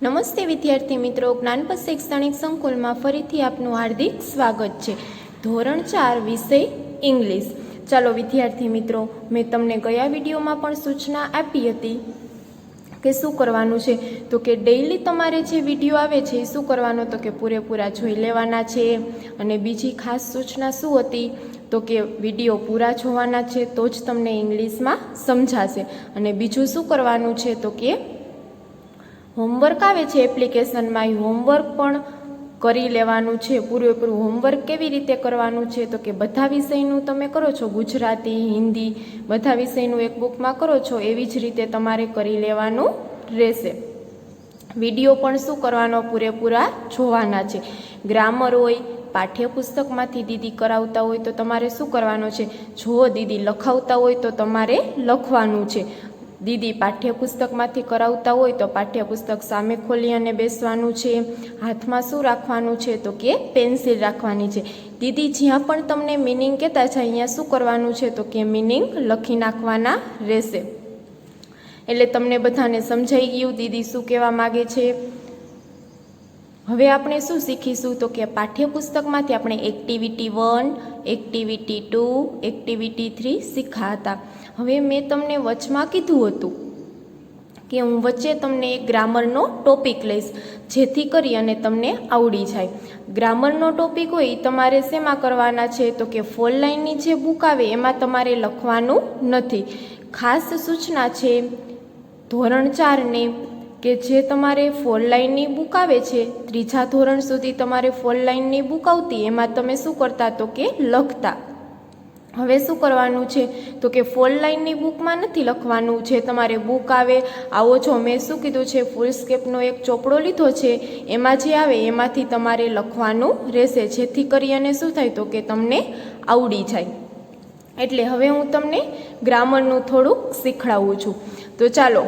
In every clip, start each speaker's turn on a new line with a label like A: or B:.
A: નમસ્તે વિદ્યાર્થી મિત્રો, જ્ઞાનપથ શૈક્ષણિક સંકુલમાં ફરીથી આપનું હાર્દિક સ્વાગત છે. ધોરણ 4 વિષય ઇંગ્લિશ. ચાલો વિદ્યાર્થી મિત્રો, મેં તમને ગયા વિડીયોમાં પણ સૂચના આપી હતી કે શું કરવાનું છે. તો કે ડેઈલી તમારે જે વિડીયો આવે છે એ શું કરવાનો, તો કે પૂરેપૂરા જોઈ લેવાના છે. અને બીજી ખાસ સૂચના શું હતી, તો કે વિડીયો પૂરા જોવાના છે તો જ તમને ઇંગ્લિશમાં સમજાશે. અને બીજું શું કરવાનું છે, તો કે હોમવર્ક આવે છે એપ્લિકેશનમાં, એ હોમવર્ક પણ કરી લેવાનું છે. પૂરેપૂરું હોમવર્ક કેવી રીતે કરવાનું છે, તો કે બધા વિષયનું તમે કરો છો, ગુજરાતી, હિન્દી બધા વિષયનું એક બુકમાં કરો છો, એવી જ રીતે તમારે કરી લેવાનું રહેશે. વિડીયો પણ શું કરવાનો, પૂરેપૂરા જોવાના છે. ગ્રામર હોય, પાઠ્યપુસ્તકમાંથી દીદી કરાવતા હોય તો તમારે શું કરવાનું છે, જો દીદી લખાવતા હોય તો તમારે લખવાનું છે. દીદી પાઠ્યપુસ્તકમાંથી કરાવતા હોય તો પાઠ્યપુસ્તક સામે ખોલી અને બેસવાનું છે. હાથમાં શું રાખવાનું છે, તો કે પેન્સિલ રાખવાની છે. દીદી જ્યાં પણ તમને મિનિંગ કહેતા છે અહીંયા શું કરવાનું છે, તો કે મિનિંગ લખી નાખવાના રહેશે. એટલે તમને બધાને સમજાઈ ગયું દીદી શું કહેવા માગે છે. હવે આપણે શું શીખીશું, તો કે પાઠ્યપુસ્તકમાંથી આપણે એક્ટિવિટી 1, એક્ટિવિટી 2, એક્ટિવિટી 3 શીખ્યા હતા. હવે મેં તમને વચમાં કીધું હતું કે હું વચ્ચે તમને એક ગ્રામરનો ટોપિક લઈશ, જેથી કરી અને તમને આવડી જાય. ગ્રામરનો ટોપિક હોય એ તમારે શેમાં કરવાના છે, તો કે ફોર લાઇનની જે બુક આવે એમાં તમારે લખવાનું નથી. ખાસ સૂચના છે ધોરણ 4ની કે જે તમારે ફોર લાઇનની બુક આવે છે, ત્રીજા ધોરણ સુધી તમારે ફોર લાઇનની બુક આવતી, એમાં તમે શું કરતા, તો કે લખતા. હવે શું કરવાનું છે, તો કે ફોર લાઇનની બુકમાં નથી લખવાનું. જે તમારે બુક આવે, આવો જો મેં શું કીધું છે, ફૂલ સ્કેપનો એક ચોપડો લીધો છે, એમાં જે આવે એમાંથી તમારે લખવાનું રહેશે, જેથી કરી અને શું થાય, તો કે તમને આવડી જાય. એટલે હવે હું તમને ગ્રામરનું થોડુંક શીખડાવું છું. તો ચાલો,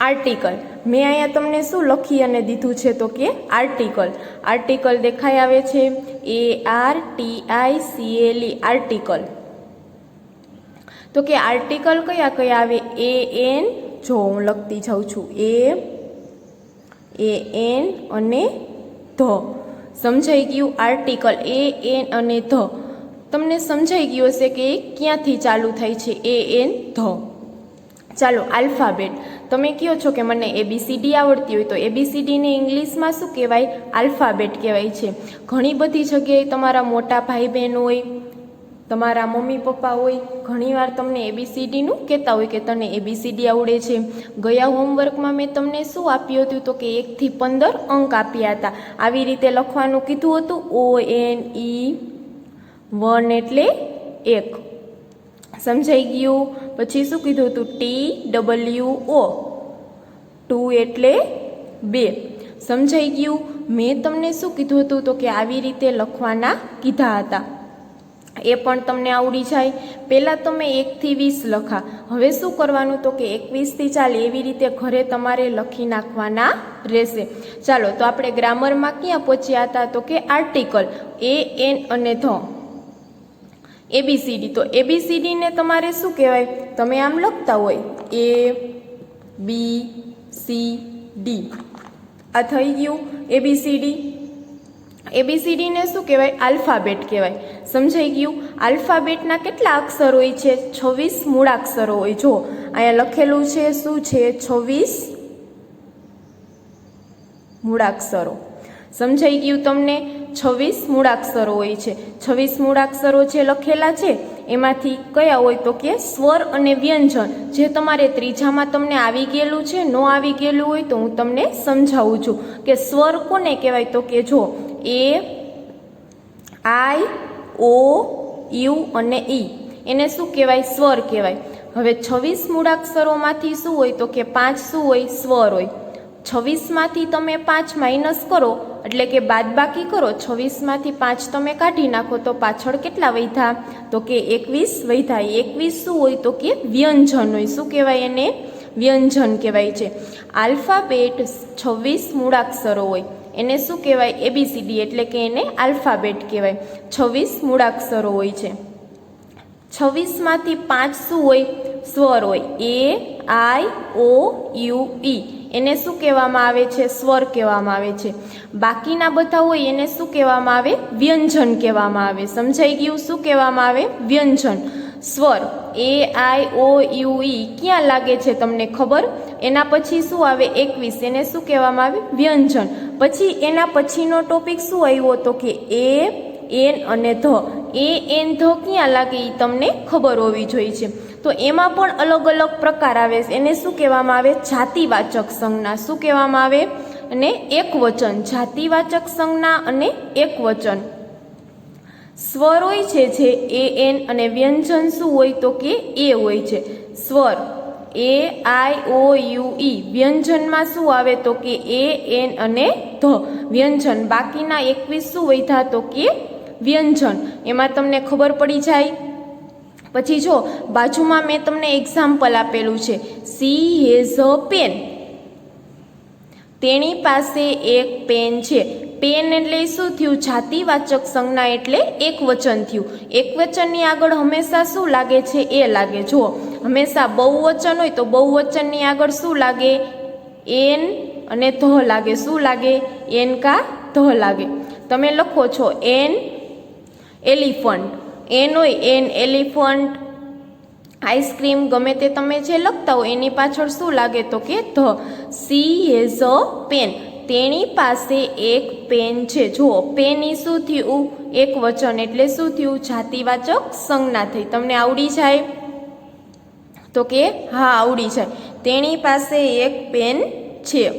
A: આર્ટિકલ મેં અહીંયા તમને શું લખી અને દીધું છે, તો કે આર્ટિકલ. આર્ટિકલ દેખાઈ આવે છે, ARTICLE આર્ટિકલ. તો કે આર્ટિકલ કયા કયા આવે, AN, જો હું લખતી જાઉં છું, AN અને ધ. સમજાઈ ગયું. આર્ટિકલ AN અને ધ તમને સમજાઈ ગયું હશે કે ક્યાંથી ચાલુ થાય છે, AN ધ. ચાલો, આલ્ફાબેટ. તમે કહો છો કે મને ABCD આવડતી હોય તો ABCDને ઇંગ્લિશમાં શું કહેવાય, આલ્ફાબેટ કહેવાય છે. ઘણી બધી જગ્યાએ તમારા મોટા ભાઈ બહેન હોય, તમારા મમ્મી પપ્પા હોય, ઘણીવાર તમને ABCDનું કહેતા હોય કે તને ABCD આવડે છે. ગયા હોમવર્કમાં મેં તમને શું આપ્યું હતું, તો કે 1 થી 15 અંક આપ્યા હતા. આવી રીતે લખવાનું કીધું હતું. ONE 1 એટલે 1. સમજાઈ ગયું. પછી શું કીધું હતું, TWO 2 એટલે 2. સમજાઈ ગયું. મેં તમને શું કીધું હતું, તો કે આવી રીતે લખવાના કીધા હતા, એ પણ તમને આવડી જાય. પહેલાં તમે 1 થી 20 લખા, હવે શું કરવાનું, તો કે 21 થી 40 એવી રીતે ઘરે તમારે લખી નાખવાના રહેશે. ચાલો, તો આપણે ગ્રામરમાં ક્યાં પહોંચ્યા હતા, તો કે આર્ટિકલ AN અને ધ. ABCD, તો ABCD ને તમારે શું કહેવાય, તમે આમ લખતા હોય ABCD, આ થઈ ગયું ABCD. ABCD ને શું કહેવાય, આલ્ફાબેટ કહેવાય. સમજાઈ ગયું. આલ્ફાબેટના કેટલા અક્ષર હોય છે, 26 મૂળાક્ષરો હોય. જો અહીંયા લખેલું છે શું છે, 26 મૂળાક્ષરો. સમજાઈ ગયું તમને. 26 મૂળાક્ષરો હોય છે. 26 મૂળાક્ષરો જે લખેલા છે એમાંથી કયા હોય, તો કે સ્વર અને વ્યંજન. જે તમારે ત્રીજામાં તમને આવી ગયેલું છે, ન આવી ગયેલું હોય તો હું તમને સમજાવું છું કે સ્વર કોને કહેવાય, તો કે જો A, I, O, U અને E એને શું કહેવાય, સ્વર કહેવાય. હવે 26 મૂળાક્ષરોમાંથી શું હોય, તો કે 5 શું હોય, સ્વર હોય. 26માંથી તમે 5 માઇનસ કરો એટલે કે બાદબાકી કરો, 26માંથી 5 તમે કાઢી નાખો તો પાછળ કેટલા વધ્યા, તો કે 21 વધ્યા. 21 શું હોય, તો કે વ્યંજન હોય. શું કહેવાય એને, વ્યંજન કહેવાય છે. આલ્ફાબેટ 26 મૂળાક્ષરો હોય, એને શું કહેવાય, ABCD એટલે કે એને આલ્ફાબેટ કહેવાય. 26 મૂળાક્ષરો હોય છે. 26માંથી 5 શું હોય, સ્વર હોય. A, I, O, U, E એને શું કહેવામાં આવે છે? સ્વર કહેવામાં આવે છે. બાકીના બધા હોય એને શું કહેવામાં આવે? વ્યંજન કહેવામાં આવે. સમજાઈ ગયું? શું કહેવામાં આવે? વ્યંજન. સ્વર A I O U E ક્યાં લાગે છે તમને ખબર? એના પછી શું આવે? 21. એને શું કહેવામાં આવે? વ્યંજન. પછી એના પછીનો ટોપિક શું આવ્યો? તો કે એ, એન અને ધ. એ, એન, ધ ક્યાં લાગે એ તમને ખબર હોવી જોઈએ છે. તો એમાં પણ અલગ અલગ પ્રકાર આવે છે. એને શું કહેવામાં આવે? જાતિવાચક સંજ્ઞા. શું કહેવામાં આવે? અને એકવચન. જાતિવાચક સંજ્ઞા અને એકવચન. સ્વર હોય છે જે એ, એન અને વ્યંજન શું હોય? તો કે એ હોય છે. સ્વર AIOUE. વ્યંજનમાં શું આવે? તો કે એ, એન અને ધ. વ્યંજન. બાકીના 21 શું વધ્યા? તો કે વ્યંજન. એમાં તમને ખબર પડી જાય. પછી જો બાજુમાં મેં તમને એક્ઝામ્પલ આપેલું છે. She has a pen. તેની પાસે એક પેન છે. પેન એટલે શું થયું? જાતિવાચક સંજ્ઞા એટલે એકવચન થયું. એકવચનની આગળ હંમેશા શું લાગે છે? એ લાગે. જો હંમેશા બહુવચન હોય તો બહુવચનની આગળ શું લાગે? એન અને ધ લાગે. શું લાગે? એન કા ધ લાગે. તમે લખો છો એન એલિફન્ટ. એન હોય એન એલિફન્ટ, આઈસ્ક્રીમ, ગમે તે તમે જે લખતા હોય એની પાછળ શું લાગે? તો કે the. She has a pen. તેની પાસે એક પેન છે. જુઓ પેન ઈ શું થયું? એક વચન એટલે શું થયું? જાતિવાચક સંજ્ઞા થઈ. તમને આવડી જાય? તો કે હા આવડી જાય. તેની પાસે એક પેન છે.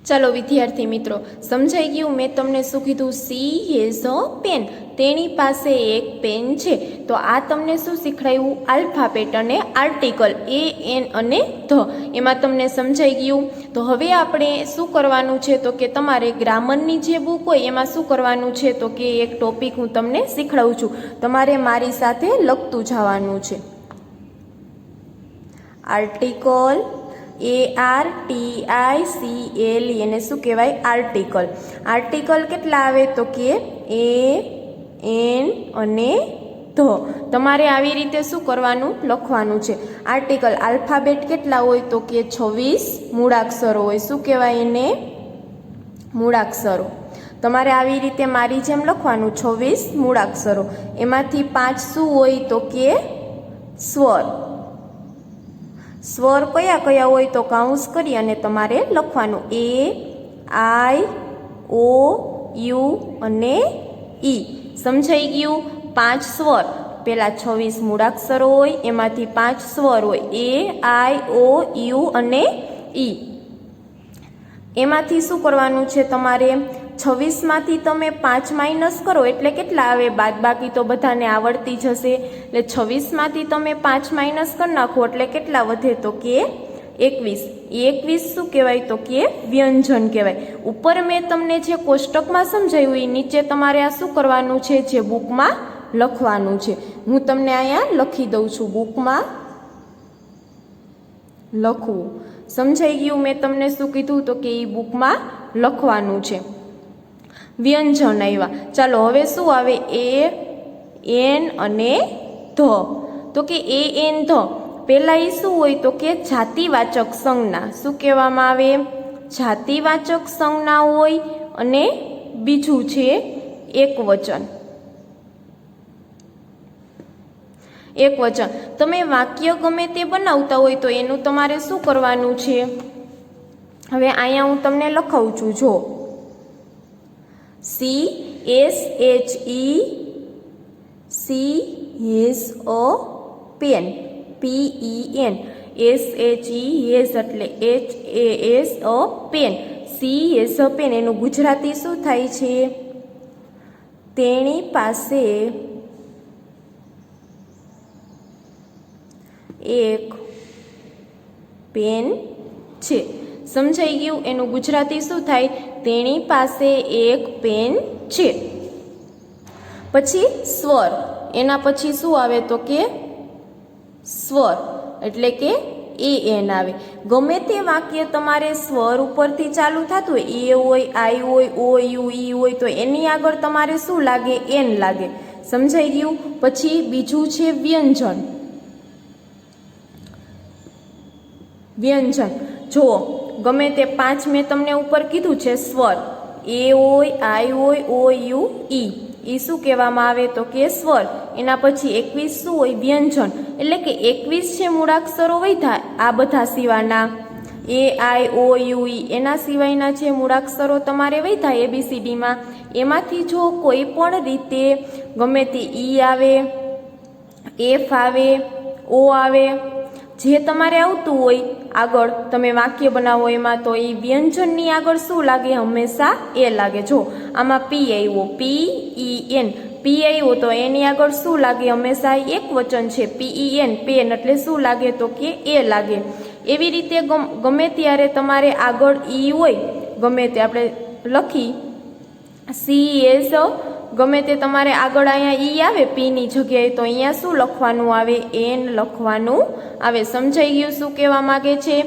A: ચાલો વિદ્યાર્થી મિત્રો, સમજાઈ ગયું? મેં તમને શું કીધું? She has a pen. તેની પાસે એક પેન છે. તો આ તમને શું શીખડાયું? આલ્ફાબેટ અને આર્ટિકલ એ, એન અને ધ. એમાં તમને સમજાઈ ગયું? તો હવે આપણે શું કરવાનું છે? તો કે તમારે ગ્રામરની જે બુક હોય એમાં શું કરવાનું છે? તો કે એક ટોપિક હું તમને શીખડાવું છું. તમારે મારી સાથે લખતું જવાનું છે. આર્ટિકલ ARTICLE એને શું કહેવાય? આર્ટિકલ. આર્ટિકલ કેટલા આવે? તો કે એ, એન અને ધ. તમારે આવી રીતે શું કરવાનું? લખવાનું છે. આર્ટિકલ આલ્ફાબેટ કેટલા હોય? તો કે 26 મૂળાક્ષરો હોય. શું કહેવાય એને? મૂળાક્ષરો. તમારે આવી રીતે મારી જેમ લખવાનું. 26 મૂળાક્ષરો. એમાંથી 5 શું હોય? તો કે સ્વર. સ્વર કયા કયા હોય? તો કાઉન્સ કરી અને તમારે લખવાનું. A, I, O, U અને E. સમજાઈ ગયું? 5 સ્વર. પેલા 26 મૂળાક્ષરો હોય એમાંથી 5 સ્વર હોય. A, I, O, U અને E. એમાંથી શું કરવાનું છે તમારે? 26માંથી તમે 5 માઇનસ કરો એટલે કેટલા આવે? બાદબાકી તો બધાને આવડતી જ હશે. એટલે 26માંથી તમે 5 માઇનસ કરી નાખો એટલે કેટલા વધે? તો કે 21. 21 શું કહેવાય? તો કે વ્યંજન કહેવાય. ઉપર મેં તમને જે કોષ્ટકમાં સમજાવ્યું એ નીચે તમારે આ શું કરવાનું છે? જે બુકમાં લખવાનું છે. હું તમને અહીંયા લખી દઉં છું. બુકમાં લખવું. સમજાઈ ગયું? મેં તમને શું કીધું? તો કે એ બુકમાં લખવાનું છે. વ્યંજન આવ્યા. ચાલો હવે શું આવે? એ, એન અને ધ. તો કે એ, એન, ધ. પહેલા એ શું હોય? તો કે જાતિવાચક સંજ્ઞા. શું કહેવામાં આવે? જાતિવાચક સંજ્ઞા હોય. અને બીજું છે એકવચન. એકવચન. તમે વાક્ય ગમે તે બનાવતા હોય તો એનું તમારે શું કરવાનું છે? હવે અહીંયા હું તમને લખાવું છું. જો CHES a pen. PEN. SHES એટલે HAS a pen. CHES a pen. એનું ગુજરાતી શું થાય છે? તેણી પાસે એક પેન છે. સમજાઈ ગયું? એનું ગુજરાતી શું થાય? તેણી પાસે એક પેન છે. પછી સ્વર. એના પછી શું આવે? તો કે સ્વર એટલે કે AN આવે. ગમે તે વાક્ય તમારે સ્વર ઉપરથી ચાલુ થતું હોય, એ હોય, આઈ હોય, O, U, E હોય તો એની આગળ તમારે શું લાગે? એન લાગે. સમજાઈ ગયું? પછી બીજું છે વ્યંજન. વ્યંજન. જુઓ ગમે તે 5 મેં તમને ઉપર કીધું છે સ્વર, એ હોય, આઈ હોય, ઓ યુ ઈ, એ શું કહેવામાં આવે તો કે સ્વર. એના પછી 21 શું હોય વ્યંજન, એટલે કે 21 છે મૂળાક્ષરો વધ્યા આ બધા સિવાયના, એ આઈ ઓ યુ ઈ એના સિવાયના જે મૂળાક્ષરો તમારે વધ્યા એબીસીડીમાં, એમાંથી જો કોઈ પણ રીતે ગમે તે ઈ આવે, એફ આવે, ઓ આવે, જે તમારે આવતું હોય આગળ તમે વાક્ય બનાવો એમાં, તો એ વ્યંજનની આગળ શું લાગે હંમેશા એ લાગે. જો આમાં પી આવ્યો, પી ઈ એન, પી આવ્યો તો એની આગળ શું લાગે હંમેશા એક વચન છે, પી ઈ એન પેન, એટલે શું લાગે તો કે એ લાગે. એવી રીતે ગમે ત્યારે તમારે આગળ ઈ હોય, ગમે તે આપણે લખી સી એસ, ગમે તે તમારે આગળ અહીંયા ઈ આવે પીની જગ્યાએ, તો અહીંયા શું લખવાનું આવે એન લખવાનું આવે. સમજાઈ ગયું શું કહેવા માગે છે?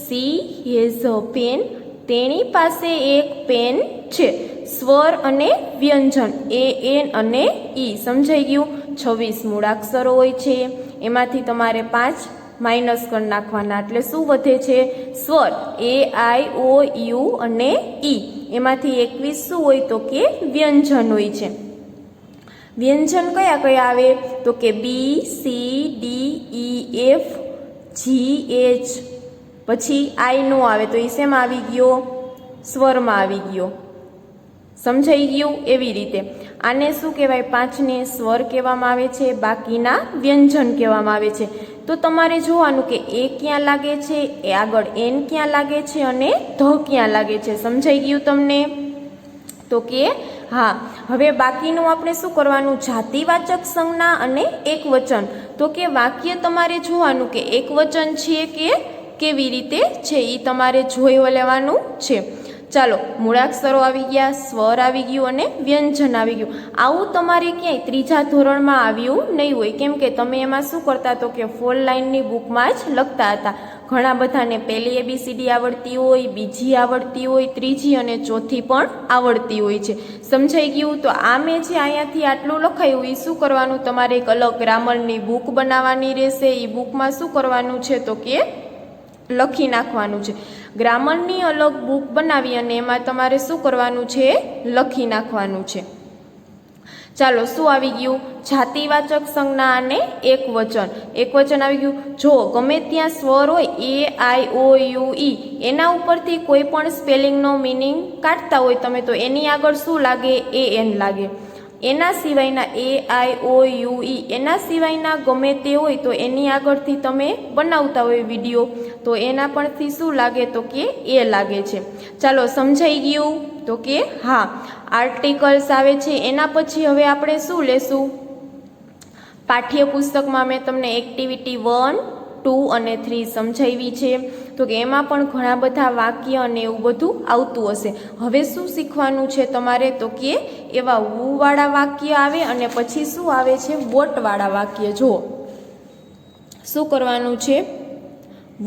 A: સી હેઝ અ પેન, તેની પાસે એક પેન છે. સ્વર અને વ્યંજન એ એન અને ઈ. સમજાઈ ગયું? 26 મૂળાક્ષરો હોય છે, એમાંથી તમારે 5 માઇનસ કરી નાખવાના, એટલે શું વધે છે સ્વર, એ આઈ ઓ યુ અને ઈ. એમાંથી 21 શું હોય તો કે વ્યંજન હોય છે. વ્યંજન કયા કયા આવે તો કે બી, સી, ડી, ઈ, એફ, જી, એચ. પછી આઈ નો આવે તો એ શેમાં આવી ગયો? સ્વરમાં આવી ગયો. સમજાઈ ગયું? એવી રીતે આને શું કહેવાય? 5ને સ્વર કહેવામાં આવે છે, બાકીના વ્યંજન કહેવામાં આવે છે. તો તમારે જોવાનું કે એ ક્યાં લાગે છે, એ આગળ એન ક્યાં લાગે છે અને ધ ક્યાં લાગે છે. સમજાઈ ગયું તમને? તો કે હા. હવે બાકીનું આપણે શું કરવાનું? જાતિવાચક સંજ્ઞા અને એક વચન. તો કે વાક્ય તમારે જોવાનું કે એક વચન છે કે કેવી રીતે છે, એ તમારે જોઈ લેવાનું છે. ચાલો, મૂળાક્ષરો આવી ગયા, સ્વર આવી ગયું અને વ્યંજન આવી ગયું. આવું તમારે ક્યાંય ત્રીજા ધોરણમાં આવ્યું નહીં હોય, કેમ કે તમે એમાં શું કરતા તો કે 4 લાઇનની બુકમાં જ લખતા હતા. ઘણા બધાને પહેલી એબીસીડી આવડતી હોય, બીજી આવડતી હોય, ત્રીજી અને ચોથી પણ આવડતી હોય છે. સમજાઈ ગયું? તો આ મેં જે અહીંયાથી આટલું લખાયું એ શું કરવાનું? તમારે એક અલગ ગ્રામરની બુક બનાવવાની રહેશે. એ બુકમાં શું કરવાનું છે તો કે લખી નાખવાનું છે. ગ્રામરની અલગ બુક બનાવી અને એમાં તમારે શું કરવાનું છે? લખી નાખવાનું છે. ચાલો, શું આવી ગયું? જાતિવાચક સંજ્ઞા અને એક વચન. એક વચન આવી ગયું. જો ગમે ત્યાં સ્વર હોય એ આઈ ઓ યુ ઈ, એના ઉપરથી કોઈ પણ સ્પેલિંગનો મિનિંગ કાઢતા હોય તમે, તો એની આગળ શું લાગે? એ એન લાગે. એના સિવાયના એ આઈ ઓ યુ ઈ, એના સિવાયના ગમે તે હોય તો એની આગળથી તમે બનાવતા હોય વિડીયો, તો એના પરથી શું લાગે તો કે એ લાગે છે. ચાલો, સમજાઈ ગયું? તો કે હા. આર્ટિકલ્સ આવે છે. એના પછી હવે આપણે શું લેશું? પાઠ્યપુસ્તકમાં મેં તમને એક્ટિવિટી 1, 2 અને 3 સમજાવી છે. તો કે એમાં પણ ઘણા બધા વાક્ય અને એવું બધું આવતું હશે. હવે શું શીખવાનું છે તમારે તો કે એવા વુ વાળા વાક્ય આવે અને પછી શું આવે છે? વોટ વાળા વાક્ય. જો શું કરવાનું છે?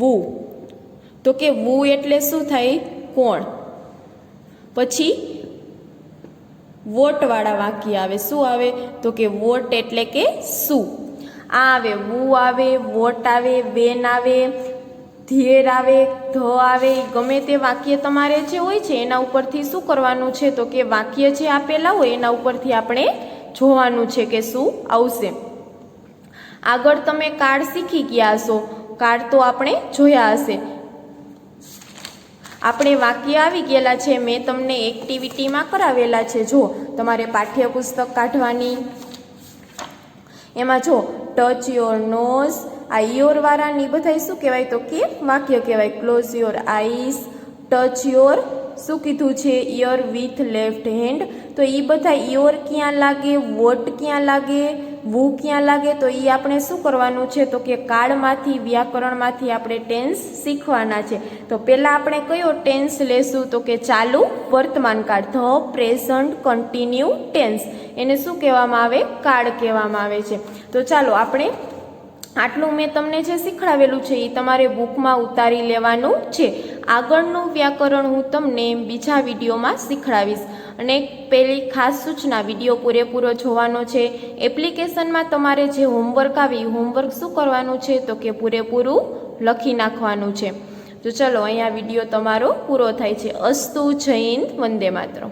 A: વુ. તો કે વુ એટલે શું થાય? કોણ. પછી વોટ વાળા વાક્ય આવે. શું આવે તો કે વોટ એટલે કે શું. આ આવે, વુ આવે, વોટ આવે, વેન આવે, ધેર આવે, ધ આવે. ગમે તે વાક્ય તમારે જે હોય છે એના ઉપરથી શું કરવાનું છે તો કે વાક્ય જે આપેલા હોય એના ઉપરથી આપણે જોવાનું છે કે શું આવશે. આગળ તમે કાર્ડ શીખી ગયા હશો. કાર્ડ તો આપણે જોયા હશે. આપણે વાક્ય આવી ગયેલા છે, મેં તમને એક્ટિવિટીમાં કરાવેલા છે. જો તમારે પાઠ્યપુસ્તક કાઢવાની, એમાં જો ટચ યોર નોઝ, આ યોર વાળાની બધા શું કહેવાય તો કે વાક્ય કહેવાય. Close your eyes, touch your શું કીધું છે? Ear with left hand. તો એ બધા યોર ક્યાં લાગે, વોટ ક્યાં લાગે, વુ ક્યાં લાગે? તો એ આપણે શું કરવાનું છે તો કે કાર્ડમાંથી, વ્યાકરણમાંથી આપણે ટેન્સ શીખવાના છે. તો પહેલાં આપણે કયો ટેન્સ લેશું તો કે ચાલુ વર્તમાન કાળ, ધ પ્રેઝન્ટ કન્ટિન્યુ ટેન્સ. એને શું કહેવામાં આવે? કાર્ડ કહેવામાં આવે છે. તો ચાલો, આપણે આટલું મેં તમને જે શીખડાવેલું છે એ તમારે બુકમાં ઉતારી લેવાનું છે. આગળનું વ્યાકરણ હું તમને બીજા વિડીયોમાં શીખડાવીશ. અને પહેલી ખાસ સૂચના, વિડીયો પૂરેપૂરો જોવાનો છે. એપ્લિકેશનમાં તમારે જે હોમવર્ક આવે એ હોમવર્ક શું કરવાનું છે તો કે પૂરેપૂરું લખી નાખવાનું છે. તો ચલો અહીંયા વિડીયો તમારો પૂરો થાય છે. અસ્તુ, જય હિન્દ, વંદે માતરમ.